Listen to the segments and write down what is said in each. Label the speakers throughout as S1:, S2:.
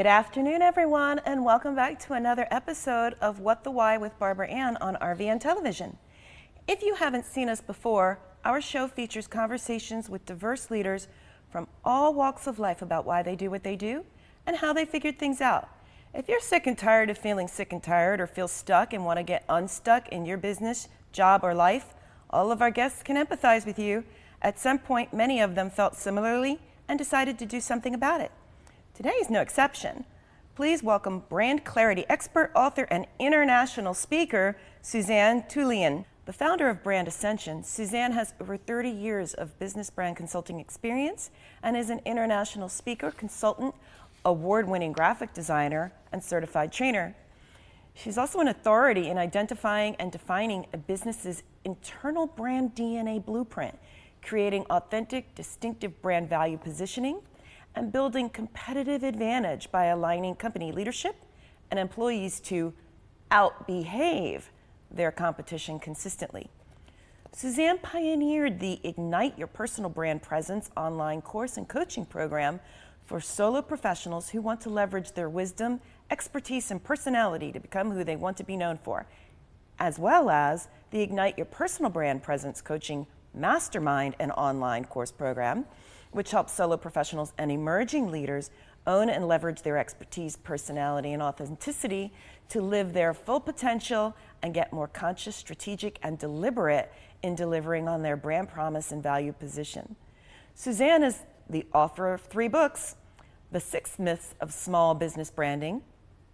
S1: Good afternoon, everyone, and welcome back to another episode of What the Why with Barbara Ann on RVN Television. If you haven't seen us before, our show features conversations with diverse leaders from all walks of life about why they do what they do and how they figured things out. If you're sick and tired of feeling sick and tired or feel stuck and want to get unstuck in your business, job, or life, all of our guests can empathize with you. At some point, many of them felt similarly and decided to do something about it. Today is no exception. Please welcome brand clarity expert, author, and international speaker, Suzanne Tulien. The founder of Brand Ascension, Suzanne has over 30 years of business brand consulting experience and is an international speaker, consultant, award-winning graphic designer, and certified trainer. She's also an authority in identifying and defining a business's internal brand DNA blueprint, creating authentic, distinctive brand value positioning, and building competitive advantage by aligning company leadership and employees to outbehave their competition consistently. Suzanne pioneered the Ignite Your Personal Brand Presence online course and coaching program for solo professionals who want to leverage their wisdom, expertise, and personality to become who they want to be known for, as well as the Ignite Your Personal Brand Presence coaching mastermind and online course program, which helps solo professionals and emerging leaders own and leverage their expertise, personality, and authenticity to live their full potential and get more conscious, strategic, and deliberate in delivering on their brand promise and value position. Suzanne is the author of 3 books, The 6 Myths of Small Business Branding,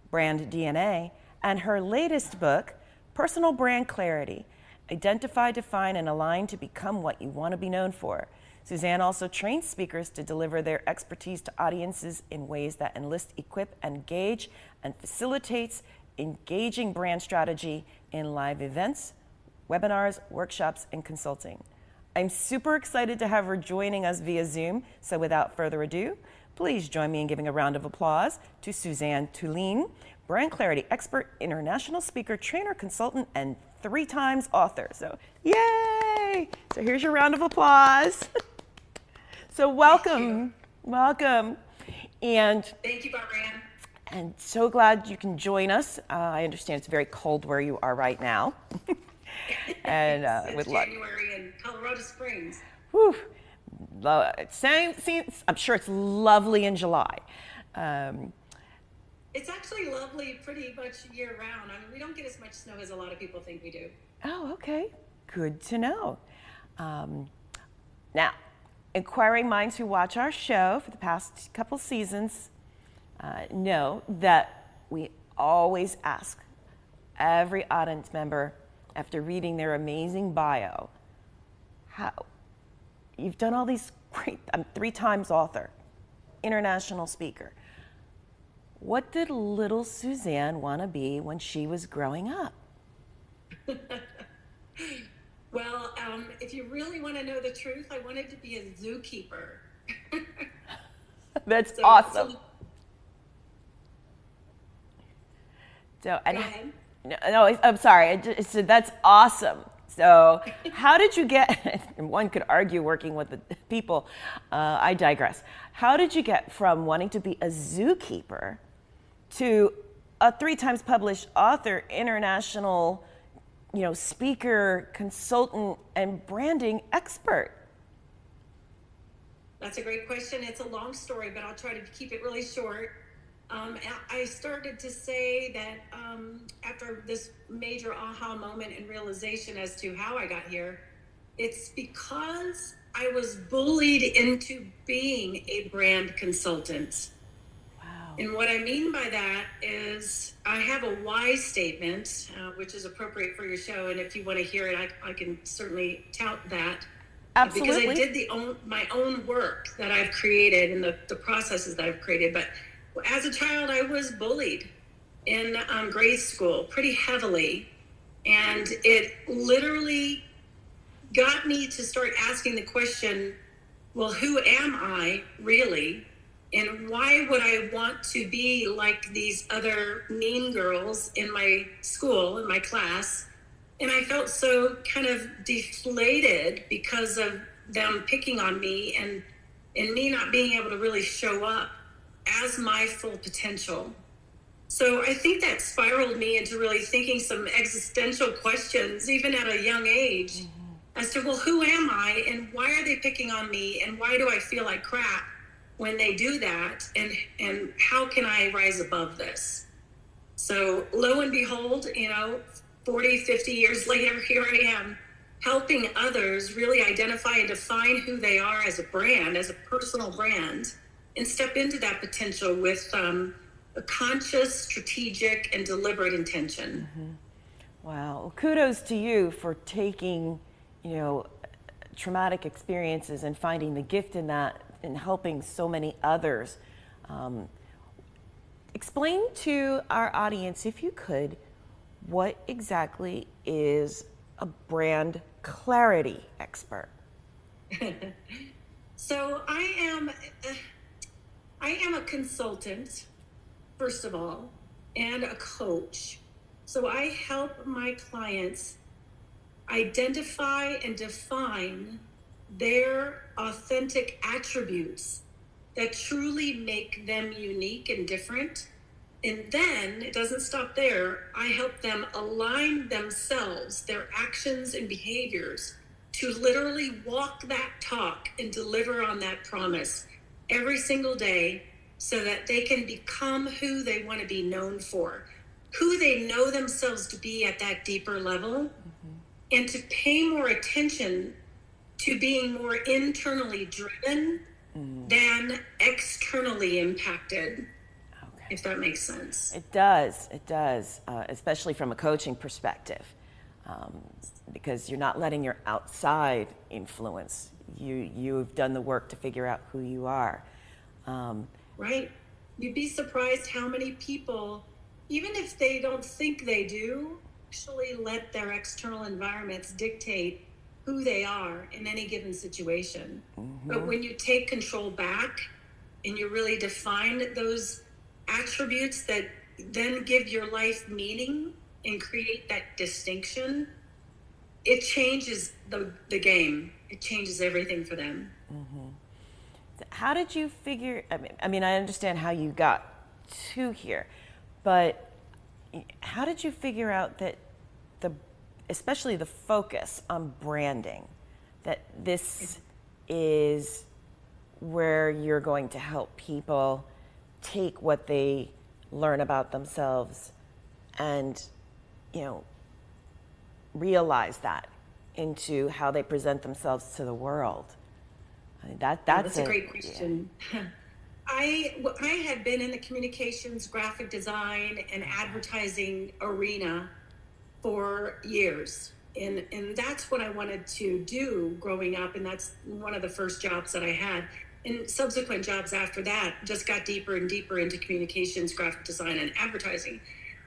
S1: Brand DNA, and her latest book, Personal Brand Clarity, Identify, Define, and Align to Become What You Want to Be Known For. Suzanne also trains speakers to deliver their expertise to audiences in ways that enlist, equip, engage, and facilitates engaging brand strategy in live events, webinars, workshops, and consulting. I'm super excited to have her joining us via Zoom, so without further ado, please join me in giving a round of applause to Suzanne Tulien, brand clarity expert, international speaker, trainer, consultant, and 3 times author. So, yay! So here's your round of applause. So welcome. And
S2: thank you, Barbara Ann.
S1: And so glad you can join us. I understand it's very cold where you are right now. And
S2: it's January in Colorado Springs.
S1: Whew. I'm sure it's lovely in July.
S2: It's actually lovely pretty much year round. I mean, we don't get as much snow as a lot of people think we do.
S1: Oh, okay. Good to know. Now, inquiring minds who watch our show for the past couple seasons know that we always ask every audience member, after reading their amazing bio, how you've done all these great, I'm 3 times author, international speaker. What did little Suzanne want to be when she was growing up?
S2: Well, if you really want to know the truth, I wanted to be a zookeeper.
S1: That's awesome. So, and
S2: go ahead.
S1: No, I'm sorry. I said that's awesome. So, how did you get? And one could argue working with the people. I digress. How did you get from wanting to be a zookeeper to a 3 times published author, international, speaker, consultant, and branding expert?
S2: That's a great question. It's a long story, but I'll try to keep it really short. I started to say that after this major aha moment and realization as to how I got here, it's because I was bullied into being a brand consultant.
S1: Wow.
S2: And what I mean by that is I have a why statement, which is appropriate for your show. And if you want to hear it, I can certainly tout that.
S1: Absolutely.
S2: Because I did my own work that I've created and the processes that I've created. But as a child, I was bullied in grade school pretty heavily. And it literally got me to start asking the question, well, who am I really? And why would I want to be like these other mean girls in my school, in my class? And I felt so kind of deflated because of them picking on me and me not being able to really show up as my full potential. So I think that spiraled me into really thinking some existential questions, even at a young age, as to, well, who am I and why are they picking on me and why do I feel like crap when they do that, and how can I rise above this? So lo and behold, 40, 50 years later, here I am helping others really identify and define who they are as a brand, as a personal brand, and step into that potential with a conscious, strategic, and deliberate intention.
S1: Wow. Well, kudos to you for taking, traumatic experiences and finding the gift in that and helping so many others. Explain to our audience, if you could, what exactly is a brand clarity expert?
S2: So I am a consultant, first of all, and a coach. So I help my clients identify and define their authentic attributes that truly make them unique and different. And then it doesn't stop there. I help them align themselves, their actions and behaviors, to literally walk that talk and deliver on that promise every single day so that they can become who they want to be known for, who they know themselves to be at that deeper level, and to pay more attention to being more internally driven than externally impacted. Okay. If that makes sense.
S1: It does, especially from a coaching perspective, because you're not letting your outside influence. You've done the work to figure out who you are.
S2: Right. You'd be surprised how many people, even if they don't think they do, actually let their external environments dictate who they are in any given situation. But when you take control back and you really define those attributes that then give your life meaning and create that distinction, it changes the game. It changes everything for them.
S1: How did you figure, I mean, I understand how you got to here, but how did you figure out that especially the focus on branding, that this is where you're going to help people take what they learn about themselves and, realize that into how they present themselves to the world? I mean, that's
S2: a great question. Yeah. I had been in the communications, graphic design, and advertising arena for years. And that's what I wanted to do growing up. And that's one of the first jobs that I had. And subsequent jobs after that just got deeper and deeper into communications, graphic design, and advertising.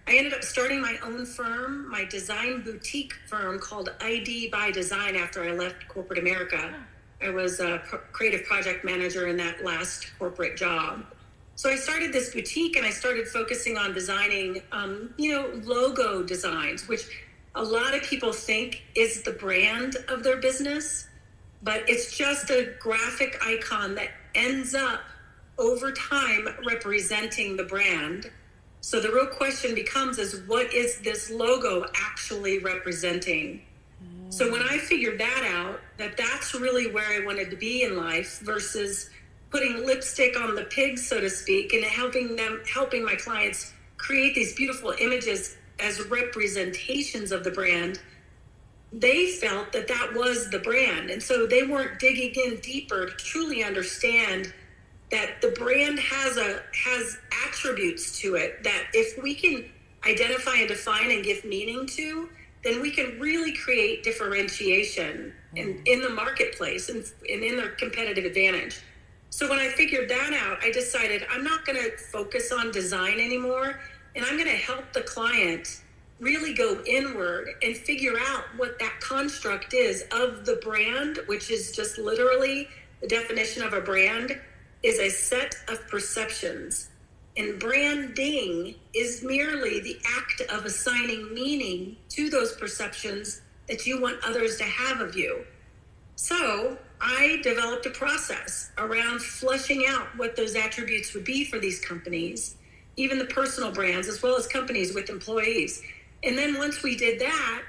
S2: I ended up starting my own firm, my design boutique firm called ID by Design after I left corporate America. I was a creative project manager in that last corporate job. So I started this boutique and I started focusing on designing, logo designs, which a lot of people think is the brand of their business, but it's just a graphic icon that ends up over time representing the brand. So the real question becomes is, what is this logo actually representing? So when I figured that out, that's really where I wanted to be in life versus putting lipstick on the pig, so to speak, and helping my clients create these beautiful images as representations of the brand, they felt that was the brand. And so they weren't digging in deeper to truly understand that the brand has attributes to it that if we can identify and define and give meaning to, then we can really create differentiation in the marketplace and in their competitive advantage. So when I figured that out, I decided I'm not going to focus on design anymore, and I'm going to help the client really go inward and figure out what that construct is of the brand, which is just literally the definition of a brand is a set of perceptions. And branding is merely the act of assigning meaning to those perceptions that you want others to have of you. So I developed a process around fleshing out what those attributes would be for these companies, even the personal brands, as well as companies with employees. And then once we did that,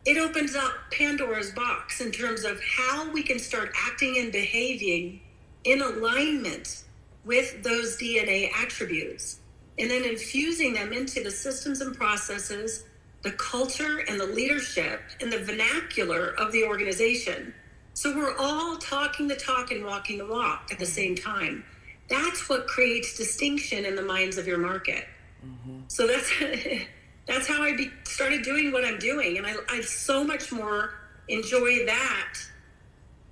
S2: it opens up Pandora's box in terms of how we can start acting and behaving in alignment with those DNA attributes, and then infusing them into the systems and processes, the culture and the leadership and the vernacular of the organization. So we're all talking the talk and walking the walk at the same time. That's what creates distinction in the minds of your market. So that's how I started doing what I'm doing. And I so much more enjoy that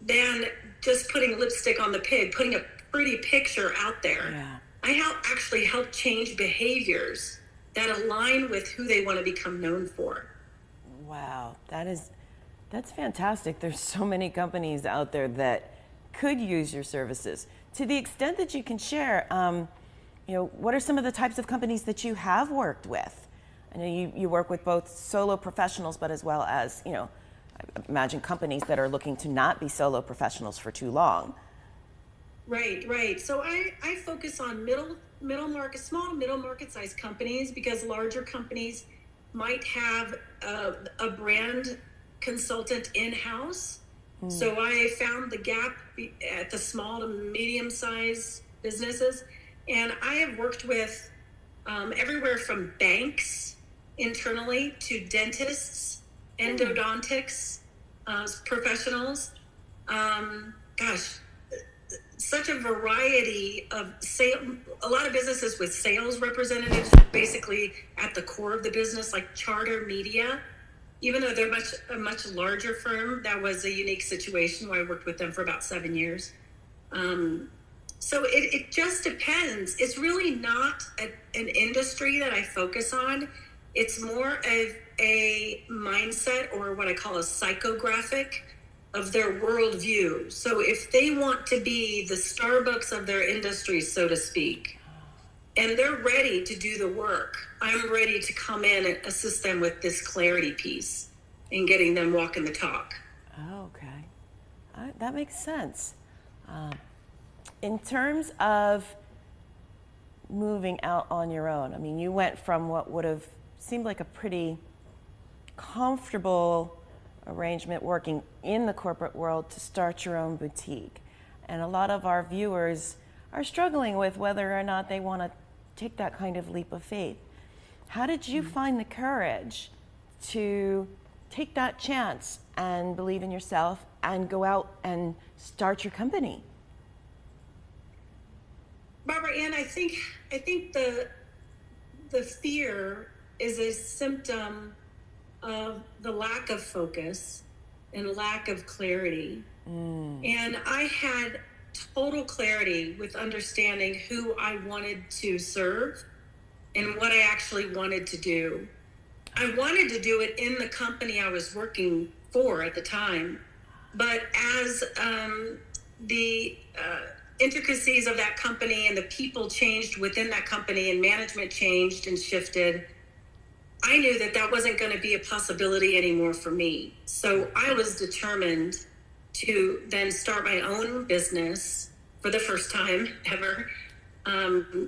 S2: than just putting lipstick on the pig, putting a pretty picture out there.
S1: Yeah.
S2: I actually help change behaviors that align with who they want to become known for.
S1: Wow, that's fantastic. There's so many companies out there that could use your services. To the extent that you can share, what are some of the types of companies that you have worked with? I know you work with both solo professionals, but as well as, I imagine companies that are looking to not be solo professionals for too long.
S2: Right. So I focus on middle market, small middle market size companies, because larger companies might have a brand consultant in-house. So I found the gap at the small to medium size businesses, and I have worked with everywhere from banks internally to dentists, endodontics professionals. Such a variety of a lot of businesses with sales representatives basically at the core of the business, like Charter Media. Even though they're a much larger firm, that was a unique situation where I worked with them for about 7 years. So it just depends. It's really not an industry that I focus on. It's more of a mindset, or what I call a psychographic of their worldview. So if they want to be the Starbucks of their industry, so to speak, and they're ready to do the work, I'm ready to come in and assist them with this clarity piece and getting them walking the talk.
S1: Oh, okay. That makes sense. In terms of moving out on your own, I mean, you went from what would have seemed like a pretty comfortable arrangement working in the corporate world to start your own boutique. And a lot of our viewers are struggling with whether or not they want to take that kind of leap of faith. How did you find the courage to take that chance and believe in yourself and go out and start your company?
S2: Barbara Ann, I think the fear is a symptom of the lack of focus and lack of clarity. And I had total clarity with understanding who I wanted to serve and what I actually wanted to do. I wanted to do it in the company I was working for at the time, but as the intricacies of that company and the people changed within that company and management changed and shifted, I knew that wasn't going to be a possibility anymore for me. So I was determined to then start my own business for the first time ever.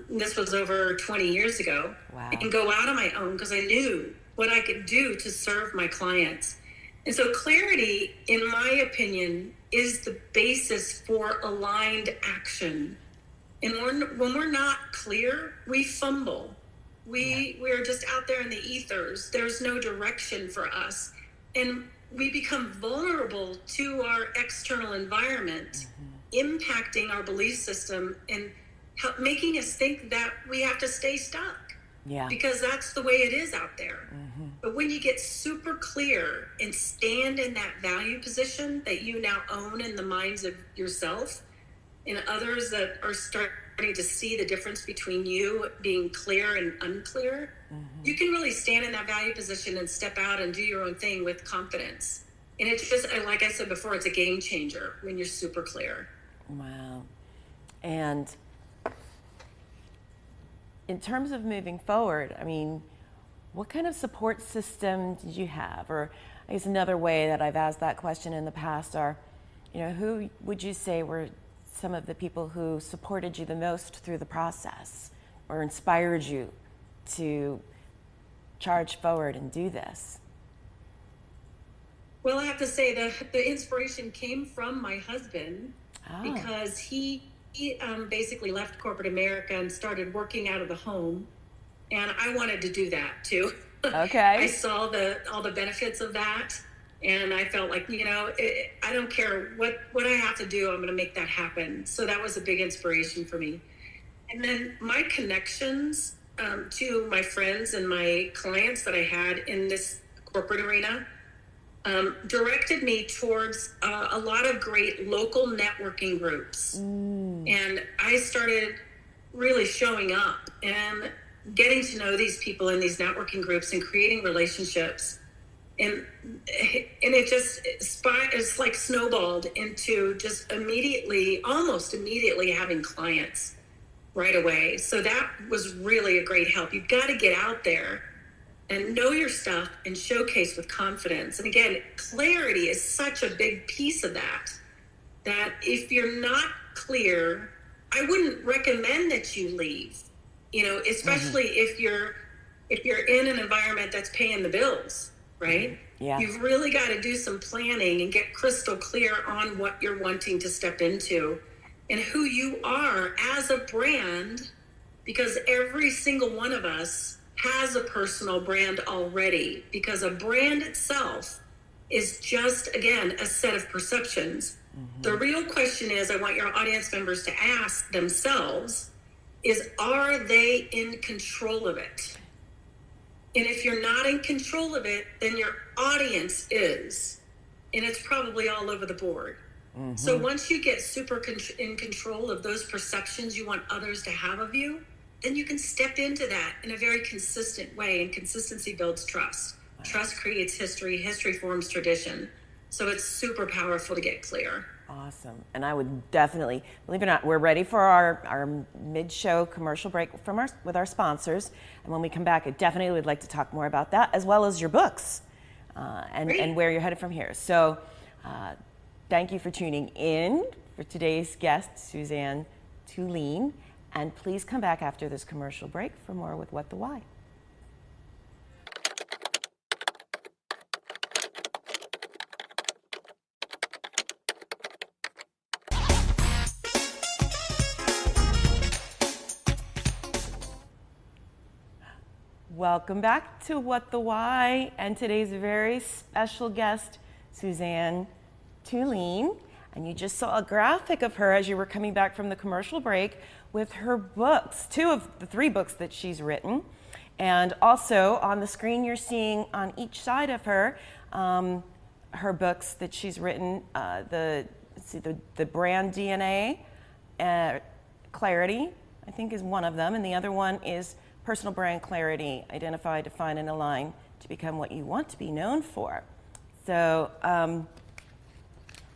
S2: This was over 20 years ago.
S1: Wow.
S2: And go out on my own because I knew what I could do to serve my clients. And so clarity, in my opinion, is the basis for aligned action. And when we're not clear, we fumble. We're just out there in the ethers. There's no direction for us. And we become vulnerable to our external environment, impacting our belief system and making us think that we have to stay stuck.
S1: Yeah.
S2: Because that's the way it is out there. But when you get super clear and stand in that value position that you now own in the minds of yourself and others that are starting to see the difference between you being clear and unclear, you can really stand in that value position and step out and do your own thing with confidence. And it's just, like I said before, it's a game changer when you're super clear.
S1: Wow. And in terms of moving forward, I mean, what kind of support system did you have? Or I guess another way that I've asked that question in the past are, Who would you say were some of the people who supported you the most through the process or inspired you to charge forward and do this?
S2: Well, I have to say the inspiration came from my husband because he basically left corporate America and started working out of the home. And I wanted to do that too.
S1: Okay.
S2: I saw all the benefits of that. And I felt like, I don't care what I have to do, I'm going to make that happen. So that was a big inspiration for me. And then my connections to my friends and my clients that I had in this corporate arena directed me towards a lot of great local networking groups. And I started really showing up and getting to know these people in these networking groups and creating relationships. And it's like snowballed into just almost immediately having clients right away. So that was really a great help. You've got to get out there and know your stuff and showcase with confidence. And again, clarity is such a big piece of that if you're not clear, I wouldn't recommend that you leave, especially if you're in an environment that's paying the bills. Right?
S1: Yeah.
S2: You've really got to do some planning and get crystal clear on what you're wanting to step into and who you are as a brand, because every single one of us has a personal brand already, because a brand itself is just, again, a set of perceptions. The real question is, I want your audience members to ask themselves, are they in control of it? And if you're not in control of it, then your audience is. And it's probably all over the board. So once you get super in control of those perceptions you want others to have of you, then you can step into that in a very consistent way. And consistency builds trust. Trust creates history. History forms tradition. So it's super powerful to get clear.
S1: Awesome. And I would definitely, believe it or not, we're ready for our mid-show commercial break with our sponsors. And when we come back, I definitely would like to talk more about that, as well as your books and where you're headed from here. So thank you for tuning in for today's guest, Suzanne Tulien. And please come back after this commercial break for more with What the Why. Welcome back to What the Why, and today's very special guest, Suzanne Tulien. And you just saw a graphic of her as you were coming back from the commercial break with her books, 2 of the 3 books that she's written. And also on the screen you're seeing on each side of her, her books that she's written, the brand DNA, Clarity, I think is one of them, and the other one is Personal Brand Clarity, Identify, Define, and Align to Become What You Want to Be Known For. So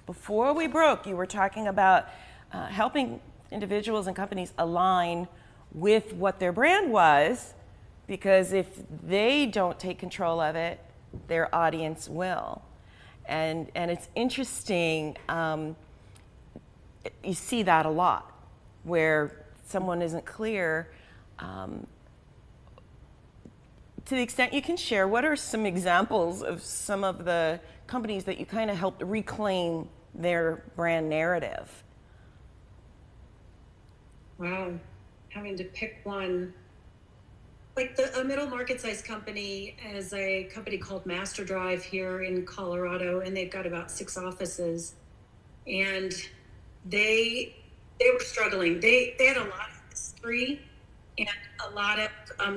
S1: before we broke, you were talking about helping individuals and companies align with what their brand was, because if they don't take control of it, their audience will. And it's interesting, you see that a lot, where someone isn't clear. To the extent you can share, what are some examples of some of the companies that you kind of helped reclaim their brand narrative?
S2: Wow, having to pick one. Like a middle market size company is a company called Master Drive here in Colorado, and they've got about 6 offices. And they were struggling. They had a lot of history and a lot of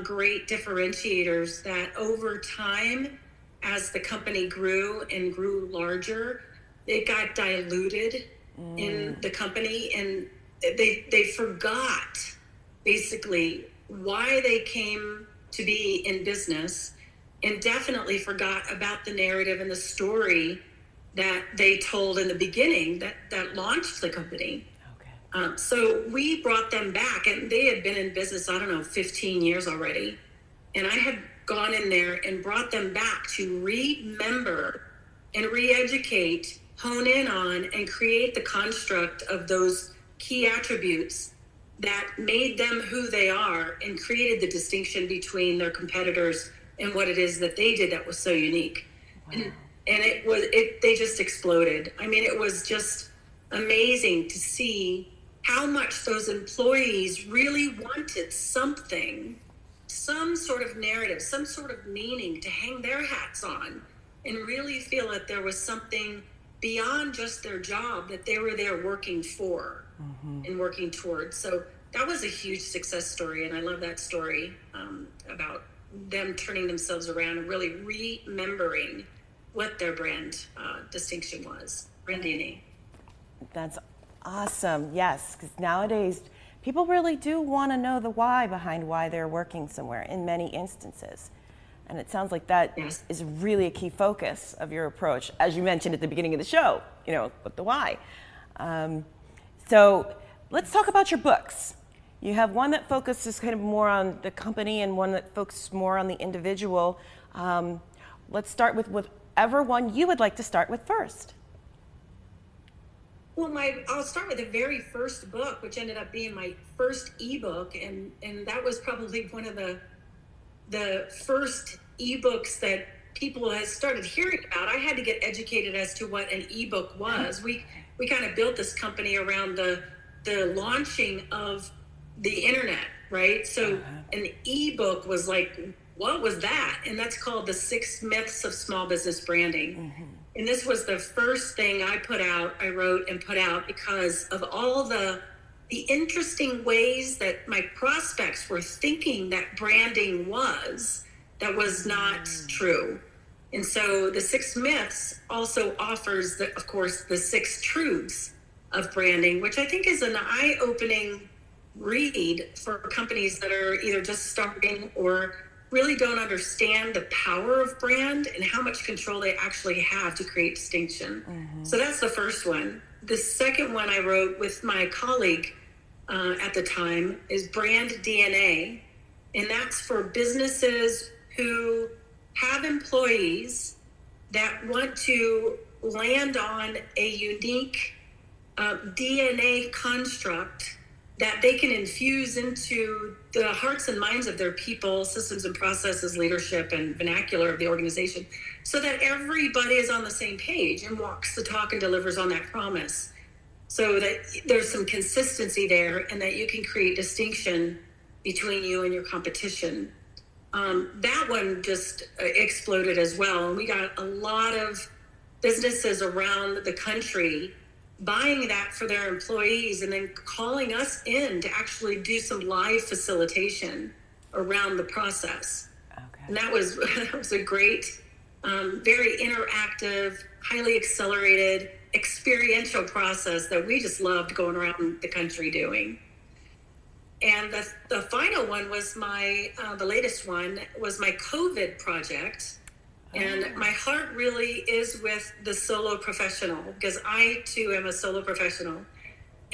S2: great differentiators that over time, as the company grew and grew larger, it got diluted in the company, and they forgot basically why they came to be in business, and definitely forgot about the narrative and the story that they told in the beginning that launched the company. So we brought them back, and they had been in business, 15 years already. And I had gone in there and brought them back to remember and re-educate hone in on and create the construct of those key attributes that made them who they are and created the distinction between their competitors and what it is that they did that was so unique.
S1: Wow.
S2: And they just exploded. I mean, it was just amazing to see how much those employees really wanted something, some sort of narrative, some sort of meaning to hang their hats on and really feel that there was something beyond just their job that they were there working for and working towards. So that was a huge success story. And I love that story about them turning themselves around and really remembering what their brand distinction was, brand DNA.
S1: That's awesome. Yes, because nowadays people really do want to know the why behind why they're working somewhere in many instances. And it sounds like that is really a key focus of your approach, as you mentioned at the beginning of the show, with the why. So let's talk about your books. You have one that focuses kind of more on the company and one that focuses more on the individual. Let's start with whatever one you would like to start with first.
S2: Well, I'll start with the very first book, which ended up being my first ebook, and that was probably one of the first ebooks that people had started hearing about. I had to get educated as to what an ebook was. We kind of built this company around the launching of the internet, right? So an ebook was like, what was that? And that's called The 6 Myths of Small Business Branding. And this was the first thing I wrote and put out because of all the interesting ways that my prospects were thinking that branding was, that was not true. And so the 6 Myths also offers, of course, the 6 Truths of branding, which I think is an eye-opening read for companies that are either just starting or really don't understand the power of brand and how much control they actually have to create distinction. So that's the first one. The second one I wrote with my colleague at the time is Brand DNA. And that's for businesses who have employees that want to land on a unique DNA construct that they can infuse into the hearts and minds of their people, systems and processes, leadership, and vernacular of the organization, so that everybody is on the same page and walks the talk and delivers on that promise, so that there's some consistency there and that you can create distinction between you and your competition. That one just exploded as well. And we got a lot of businesses around the country buying that for their employees and then calling us in to actually do some live facilitation around the process. And that was a great, very interactive, highly accelerated, experiential process that we just loved going around the country doing. And the final one was the latest one was my COVID project. And my heart really is with the solo professional, because I too am a solo professional.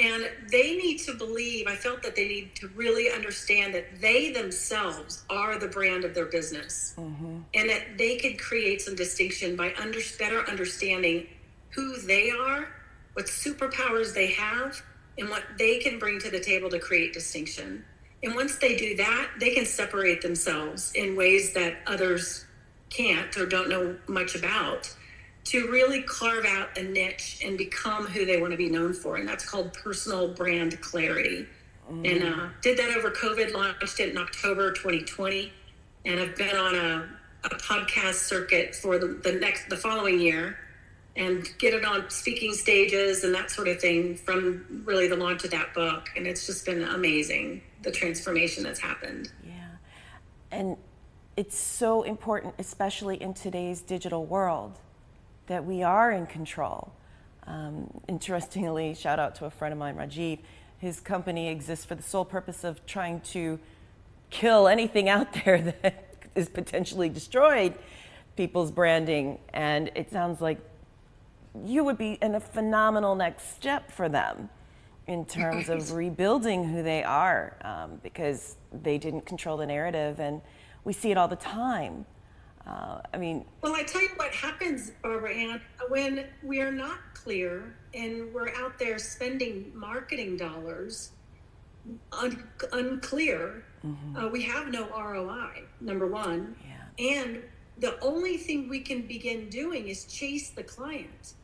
S2: And they need to believe, I felt that they need to really understand that they themselves are the brand of their business. And that they could create some distinction by better understanding who they are, what superpowers they have, and what they can bring to the table to create distinction. And once they do that, they can separate themselves in ways that others can't or don't know much about, to really carve out a niche and become who they want to be known for. And that's called personal brand clarity. And did that over COVID, launched it in October 2020. And I've been on a podcast circuit for the following year, and get it on speaking stages and that sort of thing from really the launch of that book. And it's just been amazing, the transformation that's happened.
S1: Yeah. And it's so important, especially in today's digital world, that we are in control. Interestingly, shout out to a friend of mine, Rajiv. His company exists for the sole purpose of trying to kill anything out there that is potentially destroyed people's branding. And it sounds like you would be in a phenomenal next step for them in terms of rebuilding who they are, because they didn't control the narrative. And we see it all the time.
S2: Well, I tell you what happens, Barbara Ann, when we are not clear and we're out there spending marketing dollars unclear, we have no ROI, number one. Yeah. And the only thing we can begin doing is chase the client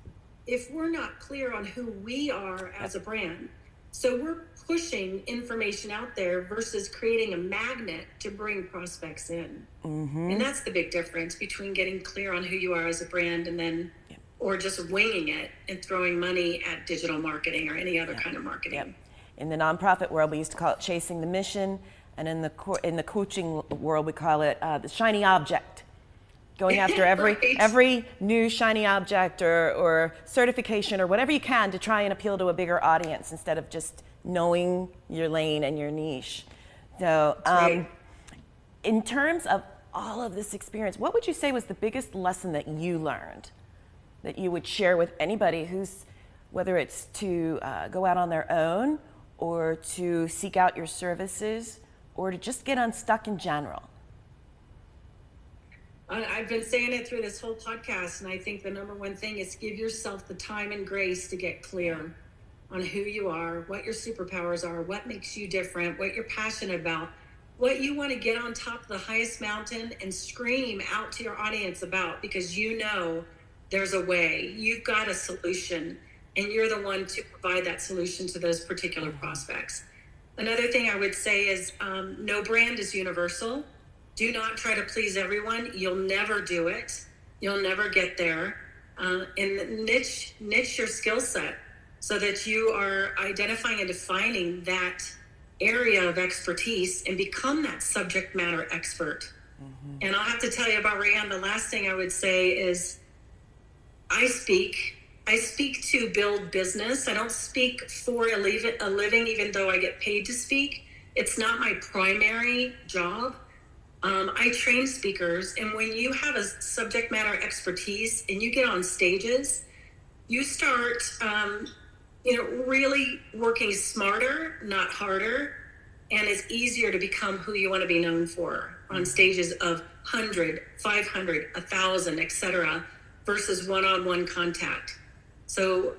S2: if we're not clear on who we are as a brand. So we're pushing information out there versus creating a magnet to bring prospects in. And that's the big difference between getting clear on who you are as a brand and then, or just winging it and throwing money at digital marketing or any other kind of marketing.
S1: In the nonprofit world, we used to call it chasing the mission, and in the coaching world, we call it the shiny object. Going after every new shiny object or certification or whatever you can to try and appeal to a bigger audience instead of just knowing your lane and your niche. So in terms of all of this experience, what would you say was the biggest lesson that you learned that you would share with anybody who's, whether it's to go out on their own or to seek out your services or to just get unstuck in general?
S2: I've been saying it through this whole podcast, and I think the number one thing is give yourself the time and grace to get clear on who you are, what your superpowers are, what makes you different, what you're passionate about, what you want to get on top of the highest mountain and scream out to your audience about, because you know there's a way. You've got a solution, and you're the one to provide that solution to those particular prospects. Another thing I would say is no brand is universal. Do not try to please everyone. You'll never do it. You'll never get there. And niche your skill set so that you are identifying and defining that area of expertise and become that subject matter expert. And I'll have to tell you about Rayanne, the last thing I would say is I speak to build business. I don't speak for a living, even though I get paid to speak. It's not my primary job. I train speakers, and when you have a subject matter expertise and you get on stages, you start, really working smarter, not harder, and it's easier to become who you want to be known for on stages of 100, 500, 1,000, etc., versus one-on-one contact. So,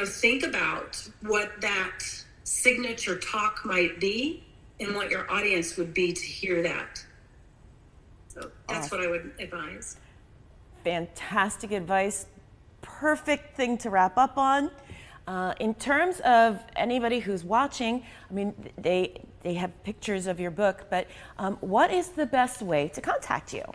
S2: think about what that signature talk might be and what your audience would be to hear that. So that's what I would advise.
S1: Fantastic advice. Perfect thing to wrap up on. In terms of anybody who's watching, they have pictures of your book, but what is the best way to contact you?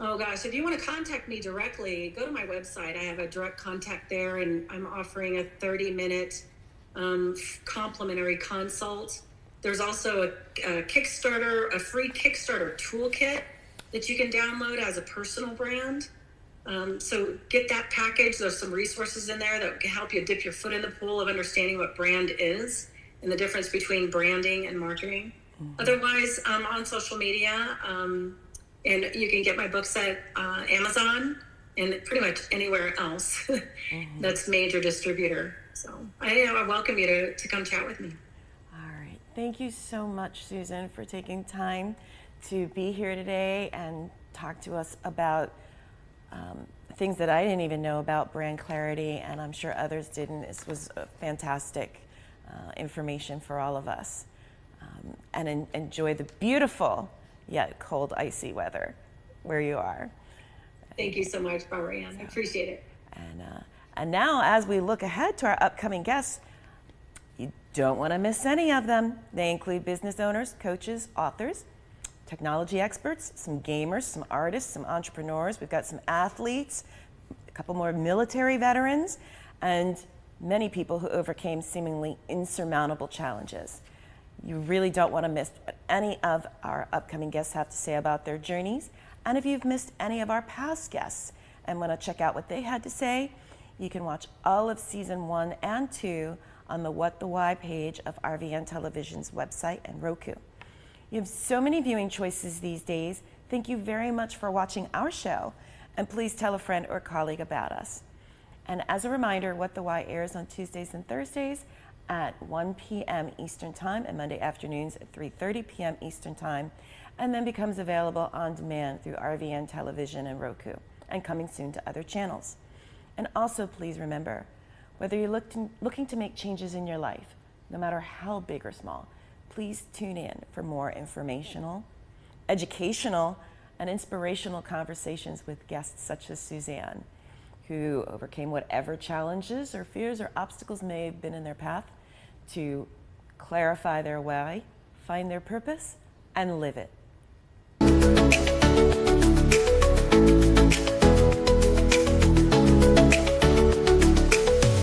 S2: Oh gosh, if you want to contact me directly, go to my website. I have a direct contact there, and I'm offering a 30-minute complimentary consult. There's also a Kickstarter, a free Kickstarter toolkit that you can download as a personal brand. So get that package. There's some resources in there that can help you dip your foot in the pool of understanding what brand is and the difference between branding and marketing. Otherwise, I'm on social media, and you can get my books at Amazon and pretty much anywhere else that's major distributor. So I welcome you to come chat with me.
S1: Thank you so much, Susan, for taking time to be here today and talk to us about things that I didn't even know about brand clarity, and I'm sure others didn't. This was fantastic information for all of us. And enjoy the beautiful yet cold, icy weather where you are.
S2: Thank you so much, Barbara Ann. I appreciate it.
S1: And now, as we look ahead to our upcoming guests, you don't want to miss any of them. They include business owners, coaches, authors, technology experts, some gamers, some artists, some entrepreneurs. We've got some athletes, a couple more military veterans, and many people who overcame seemingly insurmountable challenges. You really don't want to miss what any of our upcoming guests have to say about their journeys. And if you've missed any of our past guests and want to check out what they had to say, you can watch all of season 1 and 2 on the What the Why page of RVN Television's website and Roku. You have so many viewing choices these days. Thank you very much for watching our show, and please tell a friend or colleague about us. And as a reminder, What the Why airs on Tuesdays and Thursdays at 1 p.m. Eastern Time and Monday afternoons at 3:30 p.m. Eastern Time, and then becomes available on demand through RVN Television and Roku, and coming soon to other channels. And also please remember, whether you're looking to make changes in your life, no matter how big or small, please tune in for more informational, educational, and inspirational conversations with guests such as Suzanne, who overcame whatever challenges or fears or obstacles may have been in their path to clarify their why, find their purpose, and live it.